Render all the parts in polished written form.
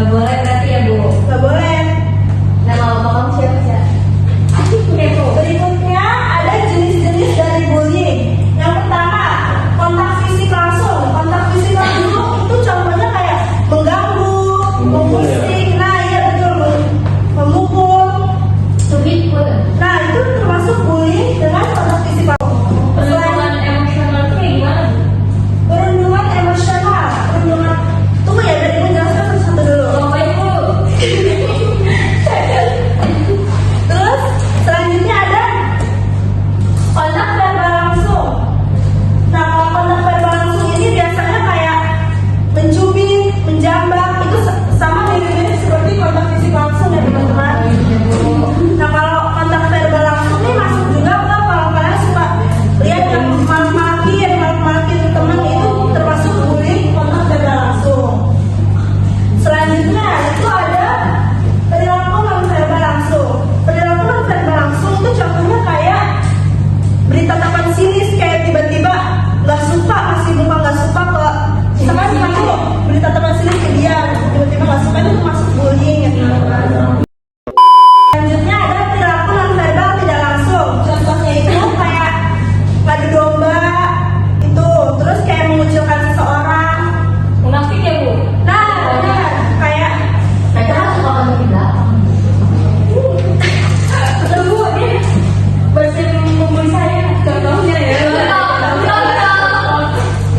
Nggak boleh berarti ya Bu? Nggak boleh. Nama bapak kamu siapa sih? Berikutnya ada jenis-jenis dari bullying. Yang pertama, kontak fisik langsung. Kontak fisik langsung itu contohnya kayak mengganggu, memusik, nah iya betul, memukul. Cubit boleh? Nah itu termasuk bullying dengan kontak fisik langsung. Perlindungan emosional itu kayak gimana Bu? Perundungan emosional, perundungan. Tunggu ya, dari menjelaskan satu-satu dulu. Bapak Ibu. Terus selanjutnya ada kontak verbal langsung. Nah kalau kontak verbal langsung ini biasanya kayak mencubit, menjambak, itu sama mirip-mirip seperti kontak fisik langsung ya teman-teman. Nah kalau kontak verbal langsung ini masuk juga ke kalau kalian suka lihat yang malak-malakin teman, itu termasuk bullying kontak verbal langsung. Selanjutnya itu ada perilaku non verbal langsung. Perilaku non verbal langsung itu contohnya kayak beri tatapan sinis, kayak tiba-tiba nggak suka, kasih muka nggak suka ke misalkan kamu beri tatapan sinis ke dia, tiba-tiba nggak suka, itu masuk bullying ya teman-teman. Selanjutnya ada perilaku non verbal tidak langsung. Contohnya itu kayak ngadu domba itu, terus kayak mengucilkan seseorang. Munafik ya Bu? Nah, benar. Kayak Mereka kan suka kamu di belakang. tunggu ini bersih membuli saya contohnya ya.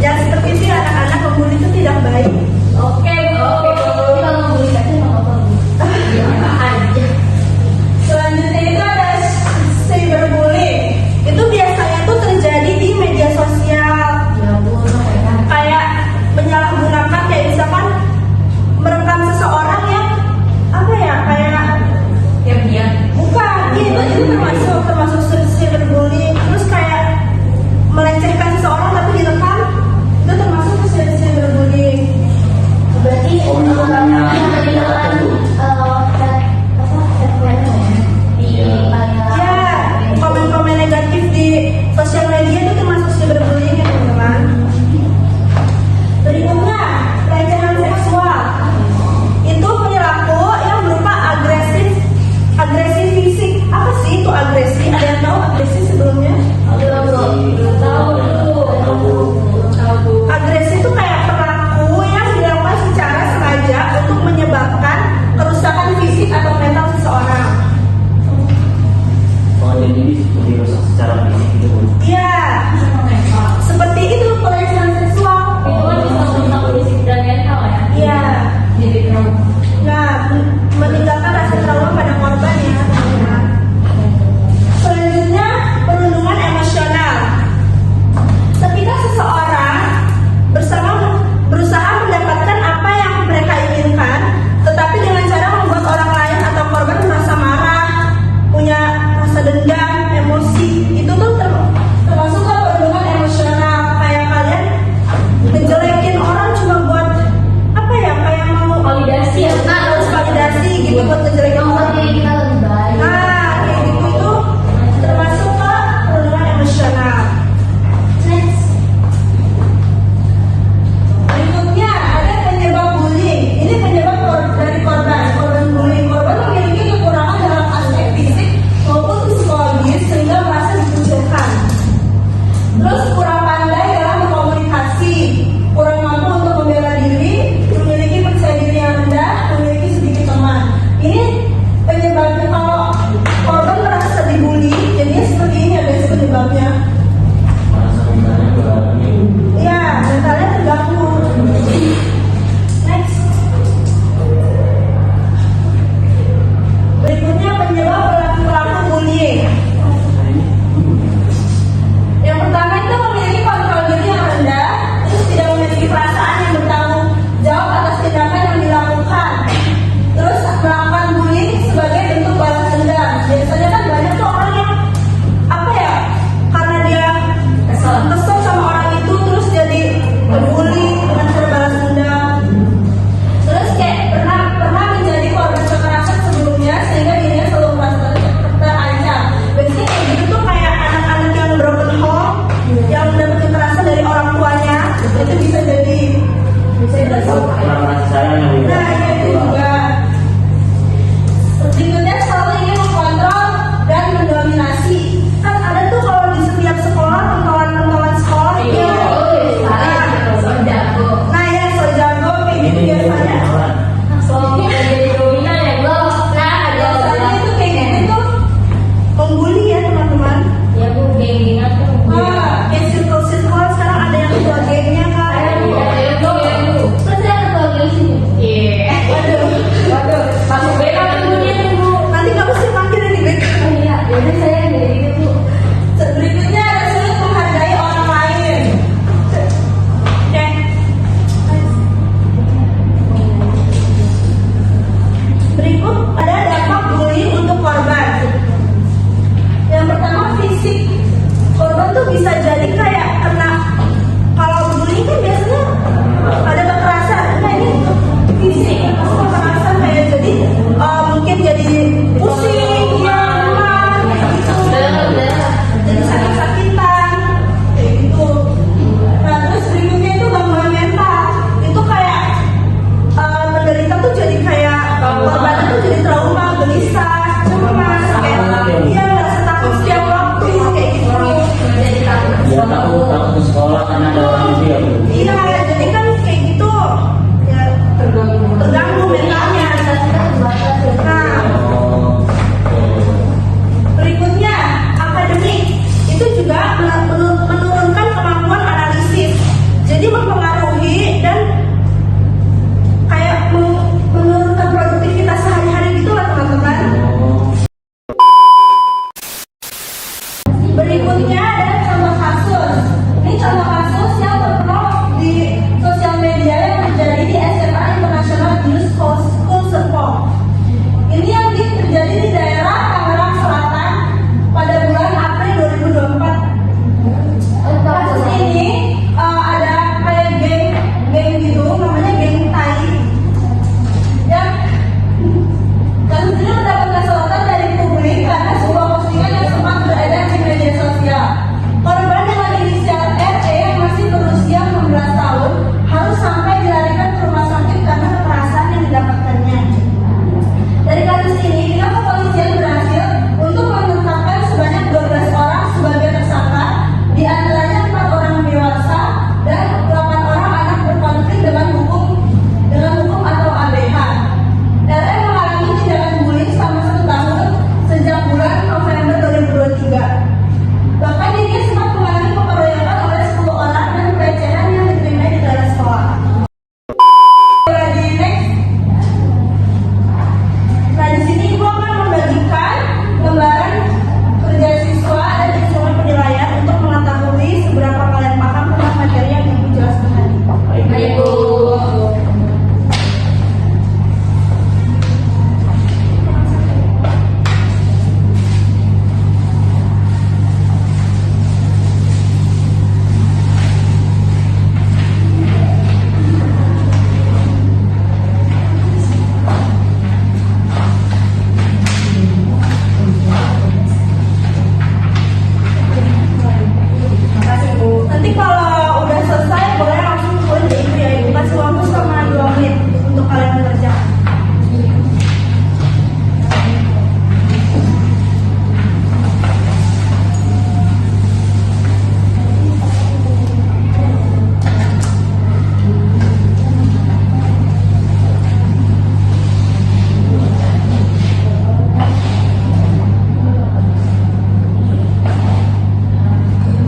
Ya seperti itu anak-anak membuli itu tidak baik. Oke Bu. Kita mau beli aja nggak apa-apa Bu. Gimana aja. Selanjutnya itu ada cyberbullying. Itu biasanya tuh terjadi di media sosial. Ya Bu, Kayak menyalahgunakan, kayak misalkan merekam seseorang yang apa ya, kayak dia. bukan itu termasuk cyberbullying. Terus kayak melecehkan seseorang tapi direkam, itu termasuk cyberbullying. Berarti meninggalkan Ya, komen-komen negatif di sosial media itu termasuk cyberbullying ya teman-teman. Berikutnya, pelecehan seksual. Itu perilaku yang berupa agresi fisik. Apa sih itu agresi? Ada yang tahu agresi sebelumnya? Agresi itu kayak perilaku yang dilakukan secara sengaja untuk menyebabkan kerusakan fisik atau mental seseorang. Oh, jadi ini seperti rusak secara fisik gitu Bu. Iya, seperti itu pelecehan seksual. Itu kan bisa merusak fisik dan mental ya. Iya. Jadi trauma. Nah, meninggalkan rasa trauma pada korban ya. teman-teman. Selanjutnya, perundungan emosional. Ketika seseorang berusaha mendapatkan apa yang mereka inginkan, tetapi dengan cara membuat orang lain atau korban merasa marah, punya rasa dendam, emosi, itu tuh termasuk ke perundungan emosional. Kayak kalian ngejelekin orang cuma buat apa ya, kayak mau Validasi ya. harus validasi gitu buat ngejelekin orang. Kita lebih baik. Nah, kayak gitu itu termasuk ke perundungan emosional. Next. Berikutnya ada penyebab bullying. Ini penyebab dari korban bullying. Korban memiliki kekurangan dalam aspek fisik maupun psikologis sehingga merasa dikucilkan. Terus kurang pandai dalam berkomunikasi, kurang mampu untuk membela diri, memiliki percaya diri yang rendah, memiliki sedikit teman. Ini berikut ada dampak bullying untuk korban. Yang pertama fisik. Korban tuh bisa jadi kayak kena, kalau bullying kan biasanya ada kekerasan. Nah ini fisik, kekerasan kayak jadi mungkin jadi pusing, ya lemah, kayak gitu. Jadi sakit-sakitan, kayak gitu. Nah terus berikutnya itu gangguan mental. Itu kayak penderita tuh jadi kayak korban tuh jadi trauma, gelisah, cemas, kayak dia merasa takut setiap waktu kayak gitu. Dia takut ke sekolah karena ada orang itu ya Bu. Iya, jadi kan kayak gitu ya terganggu mentalnya. Nah, Oh, berikutnya akademik itu juga menurunkan kemampuan analisis. Jadi mempengaruhi dan kayak menurunkan produktivitas sehari-hari gitu lah teman-teman. Berikutnya ada contoh kasus. Ini contoh kasus yang terkenal di sosial media yang terjadi di SMA International Girls School Serpong. Ini yang terjadi di daerah Tangerang Selatan pada bulan April 2024. Kasus ini ada kayak geng gitu, namanya geng Tai. Ya, kasus ini mendapatkan sorotan dari publik karena sebuah postingan yang sempat beredar di media sosial. Korban dengan inisial RE yang masih berusia 16 tahun harus sampai dilarikan ke rumah sakit karena kekerasan yang didapatkannya. Dari kasus ini, pihak kepolisian berhasil untuk menetapkan sebanyak 12 orang sebagai tersangka, di antaranya 4 orang dewasa dan 8 orang anak berkonflik dengan hukum atau ABH. RE mengalami tindakan bullying selama 1 tahun sejak bulan November 2023. Bahkan dirinya sempat mengalami pengeroyokan oleh 10 orang dan pelecehan yang diterima di dalam sekolah. Lagi next. Nah di sini ibu akan membagikan gambaran kerja siswa dan instrumen penilaian untuk mengetahui seberapa kalian paham tentang materi yang ibu jelaskan tadi. baik Bu. Makasih Bu. Nanti kalau udah selesai boleh langsung pulang ke ibu ya. Ibu kasih waktu selama 2 menit untuk kalian mengerjakan.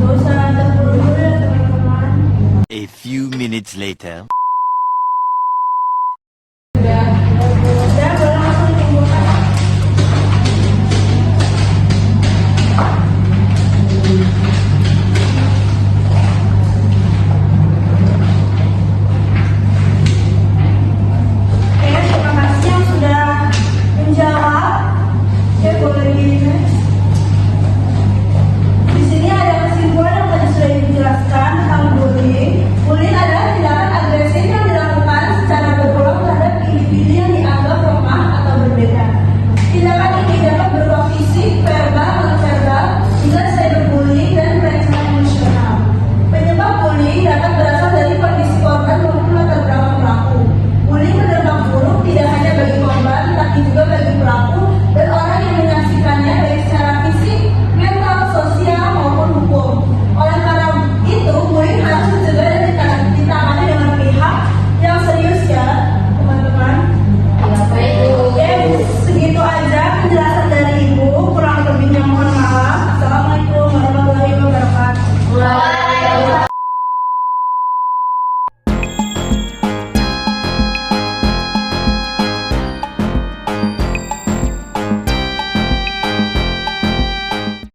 Gak usah terburu-buru ya teman-teman. A few minutes later.